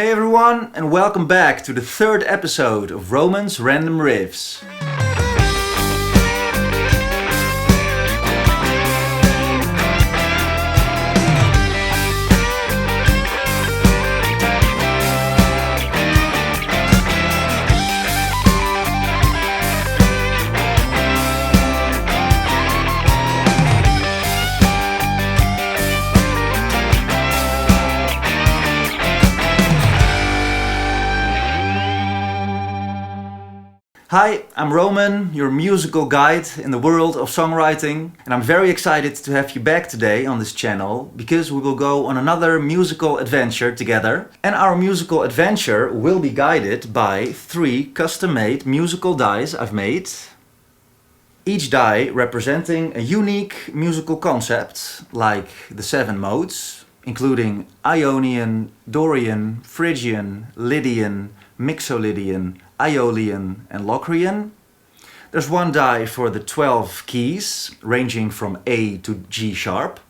Hey everyone, and welcome back to the third episode of Roman's Random Riffs. Hi, I'm Roman, your musical guide in the world of songwriting, and I'm very excited to have you back today on this channel because we will go on another musical adventure together. And our musical adventure will be guided by 3 custom-made musical dies I've made. Each die representing a unique musical concept, like the 7 modes, including Ionian, Dorian, Phrygian, Lydian, Mixolydian, Aeolian and Locrian. There's one die for the 12 keys, ranging from A to G sharp.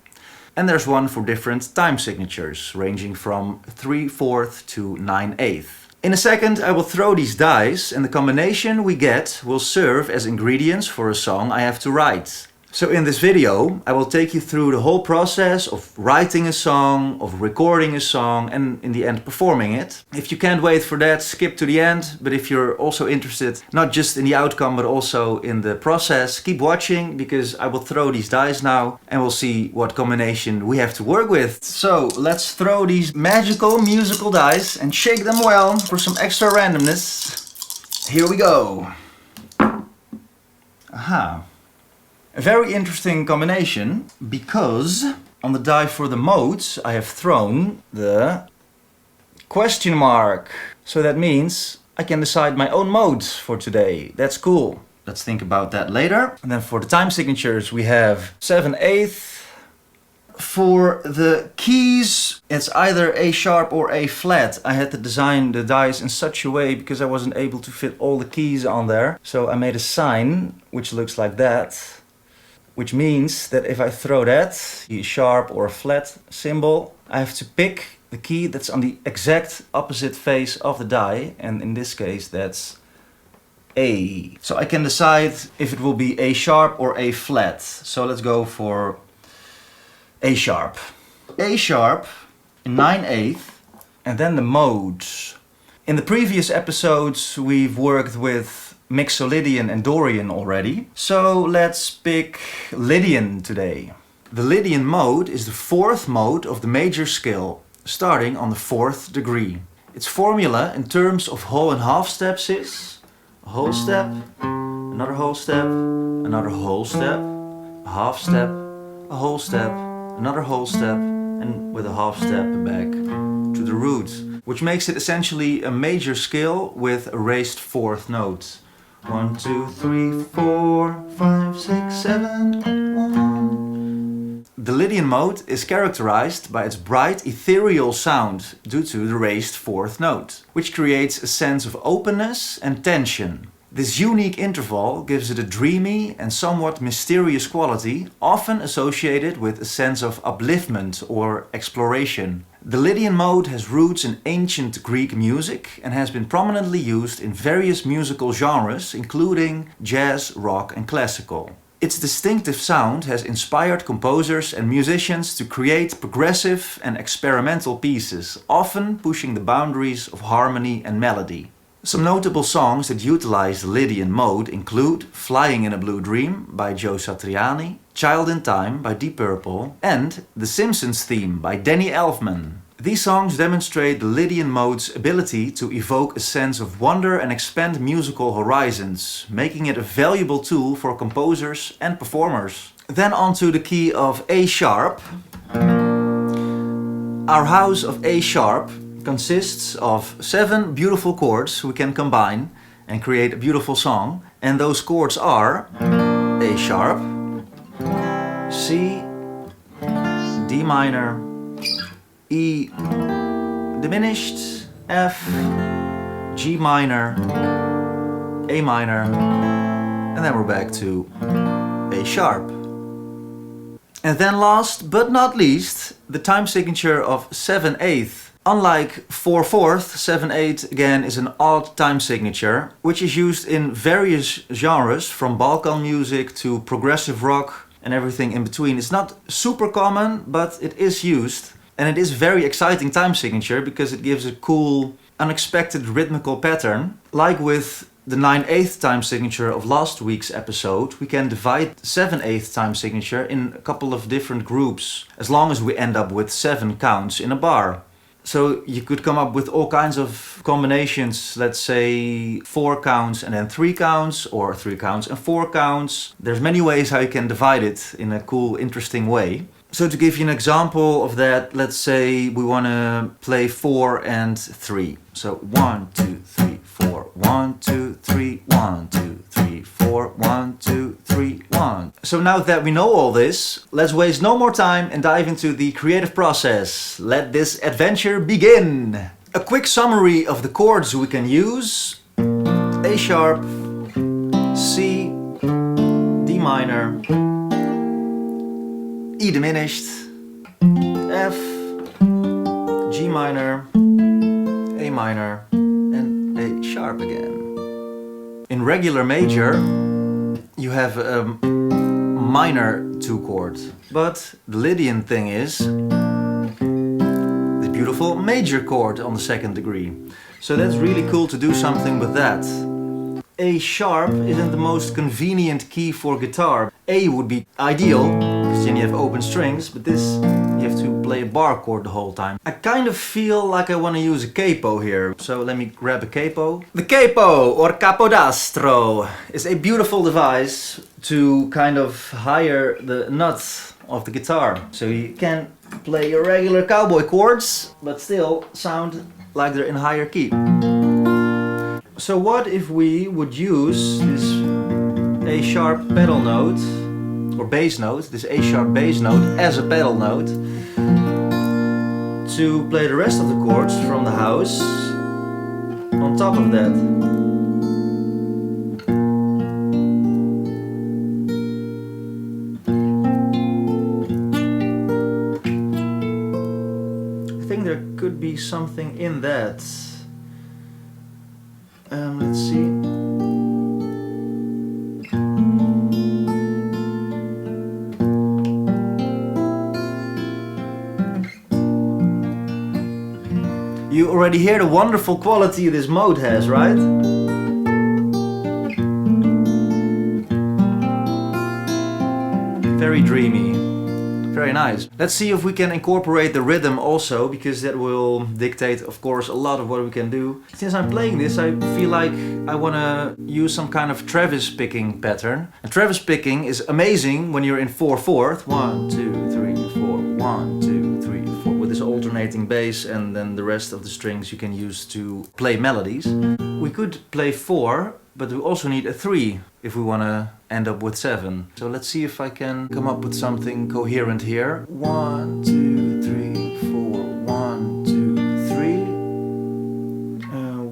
And there's one for different time signatures, ranging from 3/4 to 9/8. In a second I will throw these dice, and the combination we get will serve as ingredients for a song I have to write. So in this video I will take you through the whole process of writing a song, of recording a song, and in the end performing it. If you can't wait for that, skip to the end, but if you're also interested not just in the outcome but also in the process, keep watching because I will throw these dice now and we'll see what combination we have to work with. So let's throw these magical musical dice and shake them well for some extra randomness. Here we go. Aha. A very interesting combination because on the die for the modes I have thrown the question mark. So that means I can decide my own modes for today. That's cool. Let's think about that later. And then for the time signatures we have 7/8. For the keys it's either A sharp or A flat. I had to design the dice in such a way because I wasn't able to fit all the keys on there. So I made a sign which looks like that. Which means that if I throw that, a sharp or a flat symbol, I have to pick the key that's on the exact opposite face of the die, and in this case that's A. So I can decide if it will be A sharp or A flat. So let's go for A sharp. A sharp, 9/8, and then the modes. In the previous episodes we've worked with Mixolydian and Dorian already, so let's pick Lydian today. The Lydian mode is the 4th mode of the major scale, starting on the 4th degree. Its formula in terms of whole and half steps is a whole step, another whole step, another whole step, a half step, a whole step, another whole step, and with a half step back to the root, which makes it essentially a major scale with a raised 4th note. 1, 2, 3, 4, 5, 6, 7, 8, 1. The Lydian mode is characterized by its bright ethereal sound due to the raised 4th note, which creates a sense of openness and tension. This unique interval gives it a dreamy and somewhat mysterious quality, often associated with a sense of upliftment or exploration. The Lydian mode has roots in ancient Greek music and has been prominently used in various musical genres, including jazz, rock and classical. Its distinctive sound has inspired composers and musicians to create progressive and experimental pieces, often pushing the boundaries of harmony and melody. Some notable songs that utilize the Lydian mode include Flying in a Blue Dream by Joe Satriani, Child in Time by Deep Purple, and The Simpsons Theme by Danny Elfman. These songs demonstrate the Lydian mode's ability to evoke a sense of wonder and expand musical horizons, making it a valuable tool for composers and performers. Then on to the key of A sharp. Our house of A sharp consists of 7 beautiful chords we can combine and create a beautiful song, and those chords are A sharp, C, D minor, E diminished, F, G minor, A minor, and then we're back to A sharp. And then last but not least, the time signature of 7/8. Unlike 4/4, 7/8 again is an odd time signature, which is used in various genres, from Balkan music to progressive rock and everything in between. It's not super common, but it is used. And it is very exciting time signature because it gives a cool, unexpected rhythmical pattern. Like with the 9/8 time signature of last week's episode, we can divide 7/8 time signature in a couple of different groups, as long as we end up with 7 counts in a bar. So you could come up with all kinds of combinations, let's say 4 counts and then 3 counts, or 3 counts and 4 counts. There's many ways how you can divide it in a cool, interesting way. So to give you an example of that, let's say we want to play 4 and 3. So 1, 2, 3, 4, 1, 2, 3, 1, 2, 3, 4, 1, 2, 3, 1. So now that we know all this, let's waste no more time and dive into the creative process. Let this adventure begin! A quick summary of the chords we can use: A sharp, C, D minor, E diminished, F, G minor, A minor, and A sharp again. In regular major, you have a minor 2 chord. But the Lydian thing is the beautiful major chord on the 2nd degree. So that's really cool to do something with that. A sharp isn't the most convenient key for guitar. A would be ideal, because then you have open strings, but this, you have to play a bar chord the whole time. I kind of feel like I want to use a capo here, so let me grab a capo. The capo, or capodastro, is a beautiful device to kind of higher the nut of the guitar. So you can play your regular cowboy chords, but still sound like they're in higher key. So what if we would use this A sharp pedal note, or bass note, this A sharp bass note as a pedal note, to play the rest of the chords from the house on top of that. I think there could be something in that. Let's see. You already hear the wonderful quality this mode has, right? Very dreamy. Very nice. Let's see if we can incorporate the rhythm also, because that will dictate, of course, a lot of what we can do. Since I'm playing this, I feel like I want to use some kind of Travis picking pattern. And Travis picking is amazing when you're in 4/4. 1, 2, 3, 4, 1, 2, 3, 4. With this alternating bass, and then the rest of the strings you can use to play melodies. We could play 4, but we also need a 3 if we want to end up with 7. So let's see if I can come up with something coherent here. 1, 2, 3, 4, 1, 2, 3.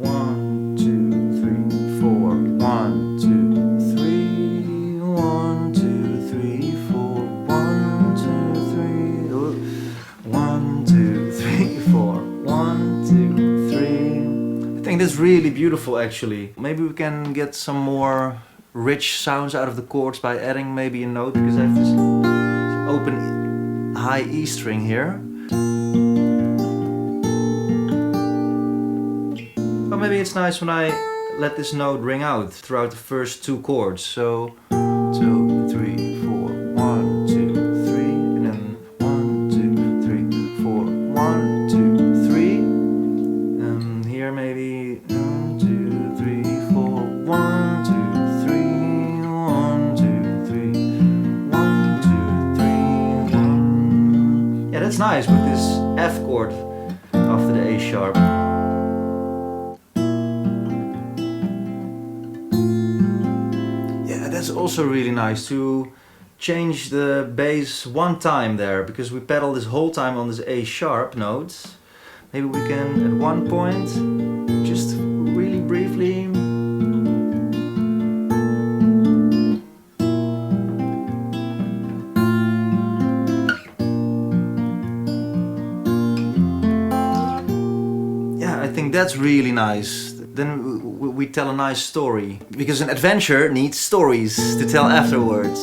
1, 2, 3, 4, 1, 2, 3. 1, 2, 3, 4, 1, 2, 3. 1, 2, 3, 4, 1, 2, 3. I think that's really beautiful actually. Maybe we can get some more rich sounds out of the chords by adding maybe a note, because I have this open high E string here. But maybe it's nice when I let this note ring out throughout the first 2 chords. So 2, 3, 4, 1, 2, 3, and then 1, 2, 3, 4, 1, 2, 3. And here maybe 1, 2, 3, 4, 1, 2. That's nice with this F chord after the A sharp. Yeah, that's also really nice to change the bass one time there, because we pedal this whole time on this A sharp note. Maybe we can at one point, just really briefly, think that's really nice. Then we tell a nice story. Because an adventure needs stories to tell afterwards.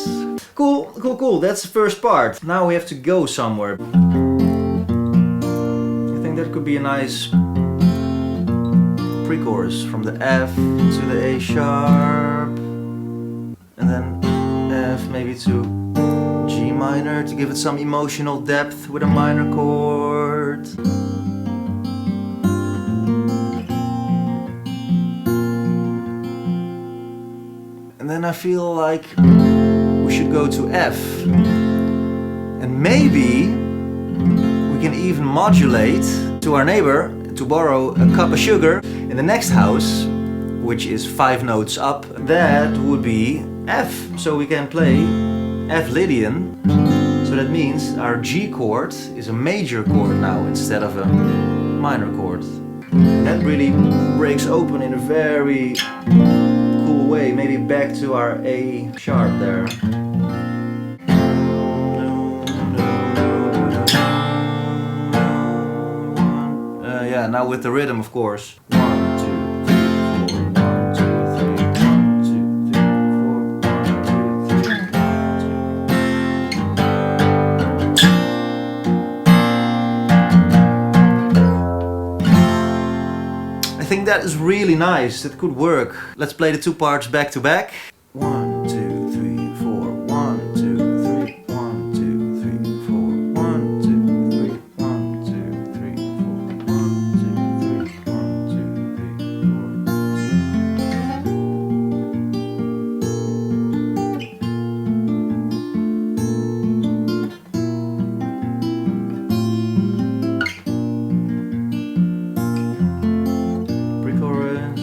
Cool, cool, cool. That's the first part. Now we have to go somewhere. I think that could be a nice pre-chorus from the F to the A sharp. And then F maybe to G minor to give it some emotional depth with a minor chord. And then I feel like we should go to F. And maybe we can even modulate to our neighbor to borrow a cup of sugar in the next house, which is 5 notes up. That would be F. So we can play F Lydian. So that means our G chord is a major chord now instead of a minor chord. That really breaks open in a very cool way. Maybe back to our A sharp there. Yeah, now with the rhythm, of course. 1, 2, 3, 4. 1, 2, 3. 1, 2, 3, 4. 1, 2, 3. 1, 2. I think that is really nice. That could work. Let's play the 2 parts back to back. 1, 2, 3, 4. 1, 2, 3. 1, 2, 3, 4. 1, 2, 3. 1, 2, 3, 4. 1, 2, 3. 1, 2, 3, 4. Pre-chorus.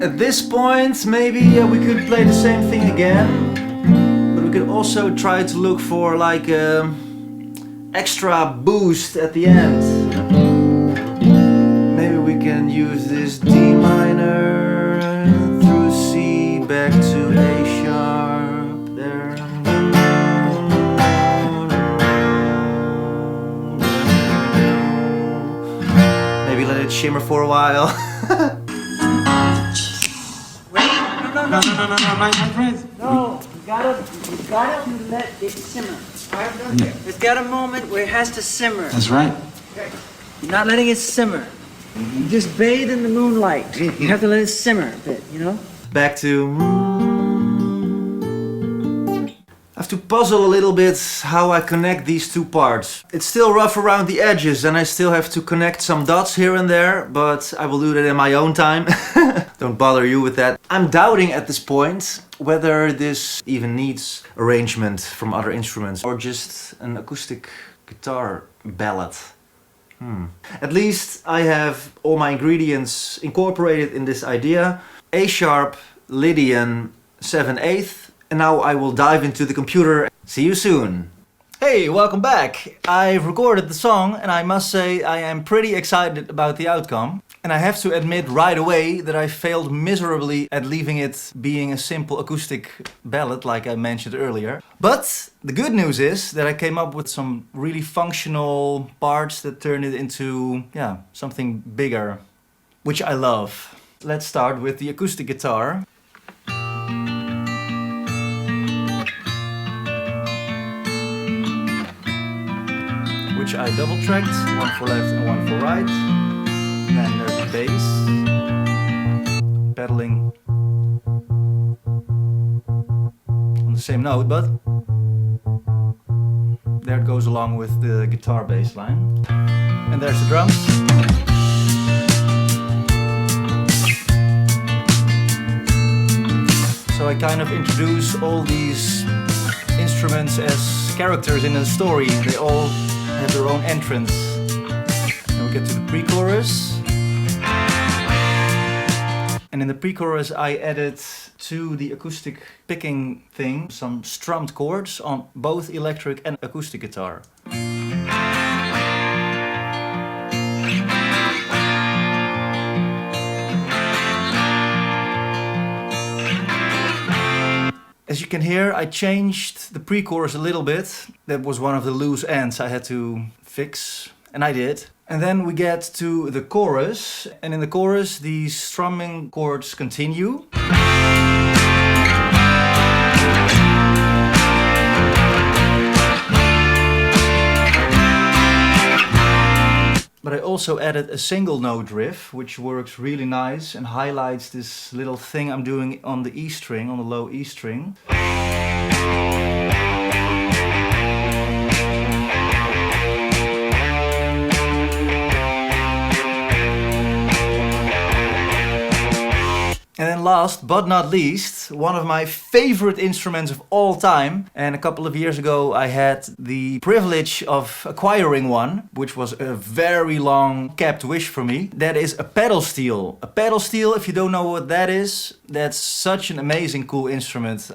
At this point, maybe we could play the same thing again, but we could also try to look for like a extra boost at the end. Maybe we can use this D minor through C back to A sharp there. Maybe let it shimmer for a while. No, my friends. No, you gotta let it simmer. Yeah. There's got a moment where it has to simmer. That's right. You're not letting it simmer. You just bathe in the moonlight. You have to let it simmer a bit, you know? Back to... I have to puzzle a little bit how I connect these 2 parts. It's still rough around the edges and I still have to connect some dots here and there, but I will do that in my own time. Don't bother you with that. I'm doubting at this point whether this even needs arrangement from other instruments or just an acoustic guitar ballad. At least I have all my ingredients incorporated in this idea. A sharp, Lydian, 7/8. And now I will dive into the computer. See you soon. Hey, welcome back. I've recorded the song and I must say I am pretty excited about the outcome. And I have to admit right away that I failed miserably at leaving it being a simple acoustic ballad like I mentioned earlier. But the good news is that I came up with some really functional parts that turn it into, yeah, something bigger, which I love. Let's start with the acoustic guitar. Which I double tracked, 1 for left and 1 for right. Then there's a bass, pedaling on the same note, but there it goes along with the guitar bass line. And there's the drums. So I kind of introduce all these instruments instruments as characters in a story. They all have their own entrance. Then we get to the pre-chorus. And in the pre-chorus I added to the acoustic picking thing some strummed chords on both electric and acoustic guitar. As you can hear, I changed the pre-chorus a little bit. That was one of the loose ends I had to fix, and I did. And then we get to the chorus, and in the chorus the strumming chords continue. But I also added a single note riff, which works really nice and highlights this little thing I'm doing on the E string, on the low E string. And then last but not least, one of my favorite instruments of all time. And a couple of years ago I had the privilege of acquiring one, which was a very long kept wish for me. That is a pedal steel. A pedal steel, if you don't know what that is, that's such an amazing cool instrument.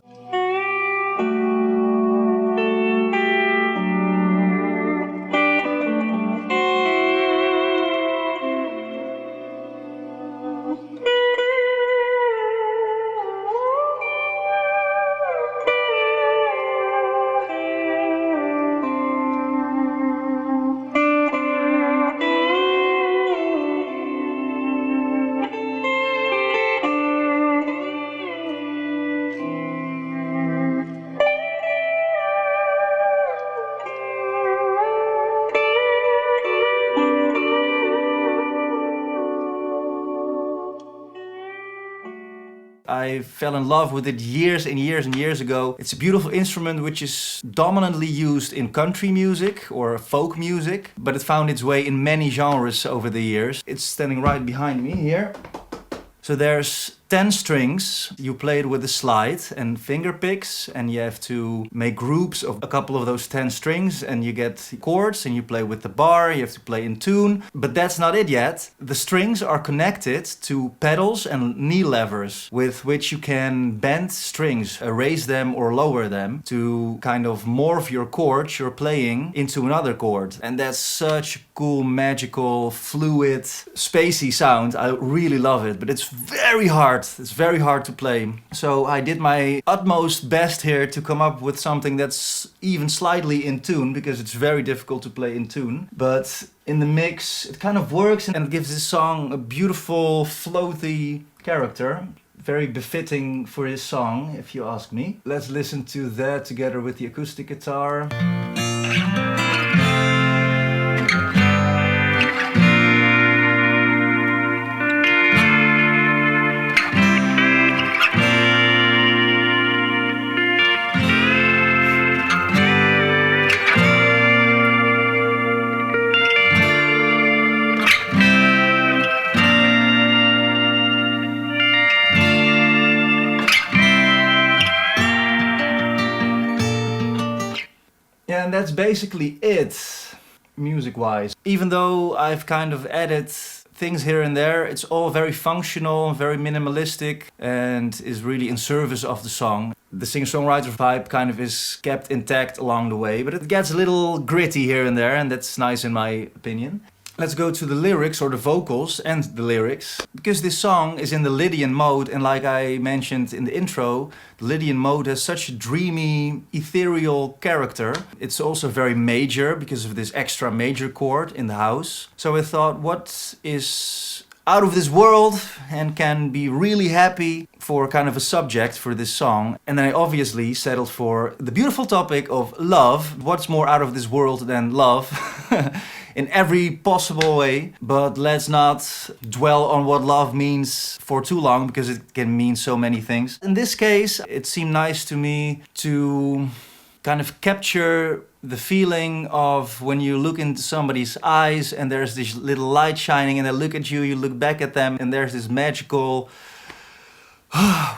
I fell in love with it years and years and years ago. It's a beautiful instrument which is dominantly used in country music or folk music, but it found its way in many genres over the years. It's standing right behind me here. So there's 10 strings, you play it with a slide and finger picks, and you have to make groups of a couple of those 10 strings, and you get chords and you play with the bar, you have to play in tune. But that's not it yet. The strings are connected to pedals and knee levers with which you can bend strings, raise them or lower them to kind of morph your chords you're playing into another chord. And that's such a cool, magical, fluid, spacey sound. I really love it, but it's very hard. It's very hard to play. So I did my utmost best here to come up with something that's even slightly in tune, because it's very difficult to play in tune. But in the mix, it kind of works and it gives this song a beautiful, floaty character. Very befitting for his song, if you ask me. Let's listen to that together with the acoustic guitar. And that's basically it, music-wise. Even though I've kind of added things here and there, it's all very functional, very minimalistic, and is really in service of the song. The singer-songwriter vibe kind of is kept intact along the way, but it gets a little gritty here and there, and that's nice in my opinion. Let's go to the lyrics, or the vocals and the lyrics. Because this song is in the Lydian mode, and like I mentioned in the intro, the Lydian mode has such a dreamy, ethereal character. It's also very major because of this extra major chord in the house. So I thought, what is out of this world and can be really happy for kind of a subject for this song? And then I obviously settled for the beautiful topic of love. What's more out of this world than love? In every possible way, but let's not dwell on what love means for too long, because it can mean so many things. In this case, it seemed nice to me to kind of capture the feeling of when you look into somebody's eyes and there's this little light shining and they look at you, you look back at them and there's this magical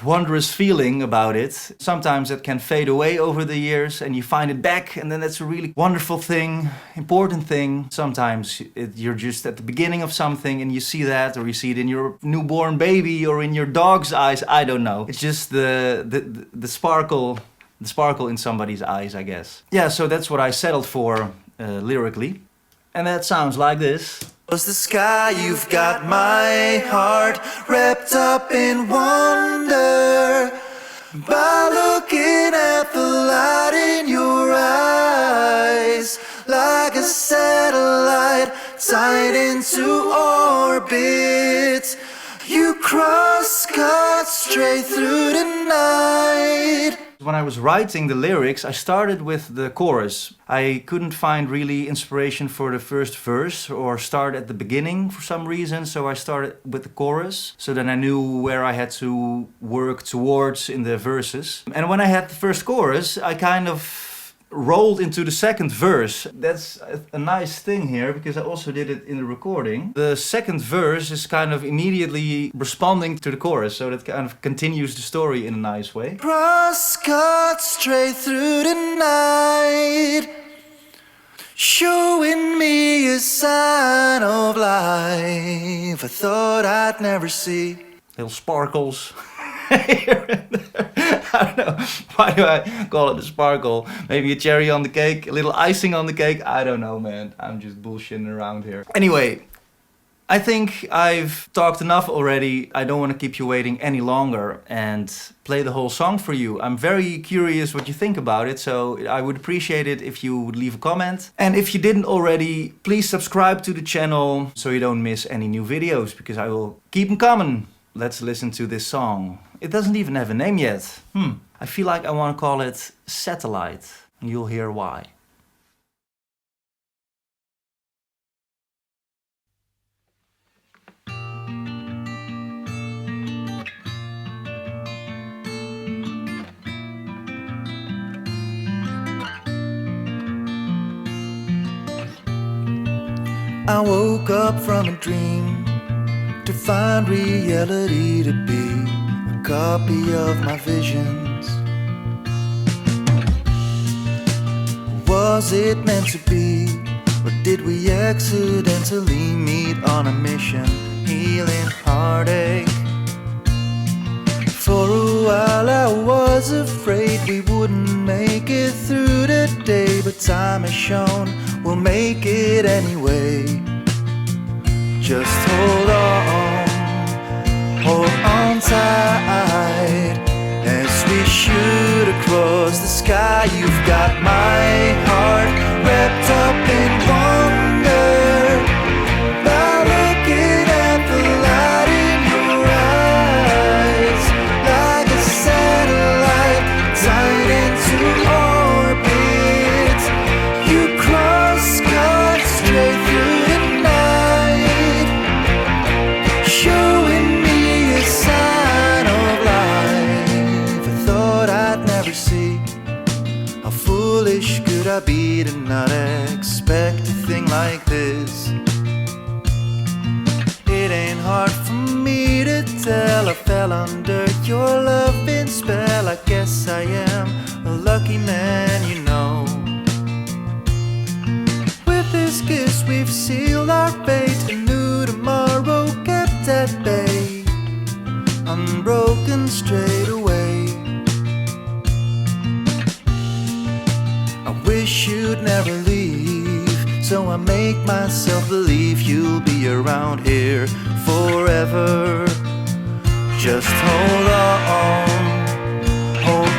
wondrous feeling about it. Sometimes it can fade away over the years and you find it back, and then that's a really wonderful thing, important thing. Sometimes you're just at the beginning of something and you see that, or you see it in your newborn baby or in your dog's eyes. I don't know. It's just the sparkle in somebody's eyes, I guess. Yeah, so that's what I settled for lyrically. And that sounds like this. Was the sky, you've got my heart wrapped up in wonder. By looking at the light in your eyes, like a satellite tied into orbit, you cut straight through the night. When I was writing the lyrics, I started with the chorus. I couldn't find really inspiration for the first verse or start at the beginning for some reason, so I started with the chorus. So then I knew where I had to work towards in the verses. And when I had the first chorus, I kind of rolled into the second verse. That's a nice thing here, because I also did it in the recording. The second verse is kind of immediately responding to the chorus, so that kind of continues the story in a nice way. Cut straight through the night, showing me a sign of life I thought I'd never see. Little sparkles here and there. I don't know, why do I call it a sparkle? Maybe a cherry on the cake, a little icing on the cake? I don't know, man. I'm just bullshitting around here. Anyway, I think I've talked enough already. I don't want to keep you waiting any longer and play the whole song for you. I'm very curious what you think about it, so I would appreciate it if you would leave a comment. And if you didn't already, please subscribe to the channel so you don't miss any new videos, because I will keep them coming. Let's listen to this song. It doesn't even have a name yet. I feel like I want to call it Satellite. You'll hear why. I woke up from a dream to find reality to be a copy of my visions. Was it meant to be, or did we accidentally meet on a mission, healing heartache? For a while I was afraid we wouldn't make it through the day, but time has shown we'll make it anyway. Just hold on tight as we shoot across the sky. You've got my heart wrapped up in wonder. By looking at the light in your eyes, like a satellite tied into orbit, you cut straight through the night, showing me a sign of life I thought I'd never see. How foolish could I be to not expect a thing like this? It ain't hard for me to tell I fell under your loving spell. I guess I am a lucky man, you know. With this kiss we've sealed our fate, a new tomorrow kept at bay, unbroken straightaway. I wish you'd never leave, so I make myself believe you'll be around here forever. Just hold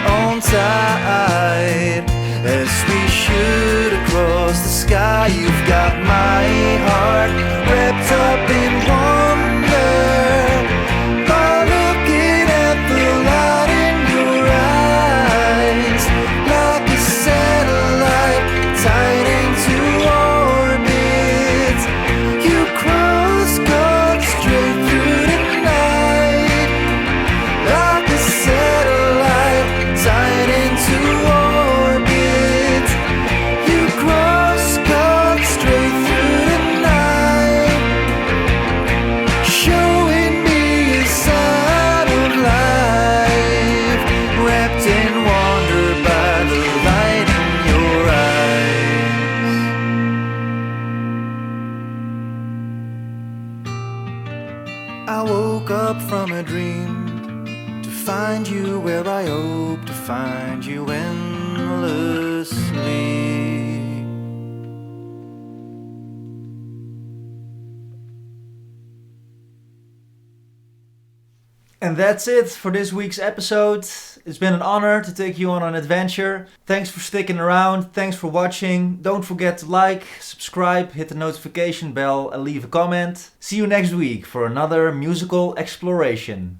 on tight as we shoot across the sky. You've got my heart wrapped up in wonder. By looking at the light in your eyes, like a satellite tied into orbit, you cut straight through the night, like a satellite tied into orbit. You cut straight woke up from a dream to find you where I hope to find you endlessly. And that's it for this week's episode. It's been an honor to take you on an adventure. Thanks for sticking around. Thanks for watching. Don't forget to like, subscribe, hit the notification bell and leave a comment. See you next week for another musical exploration.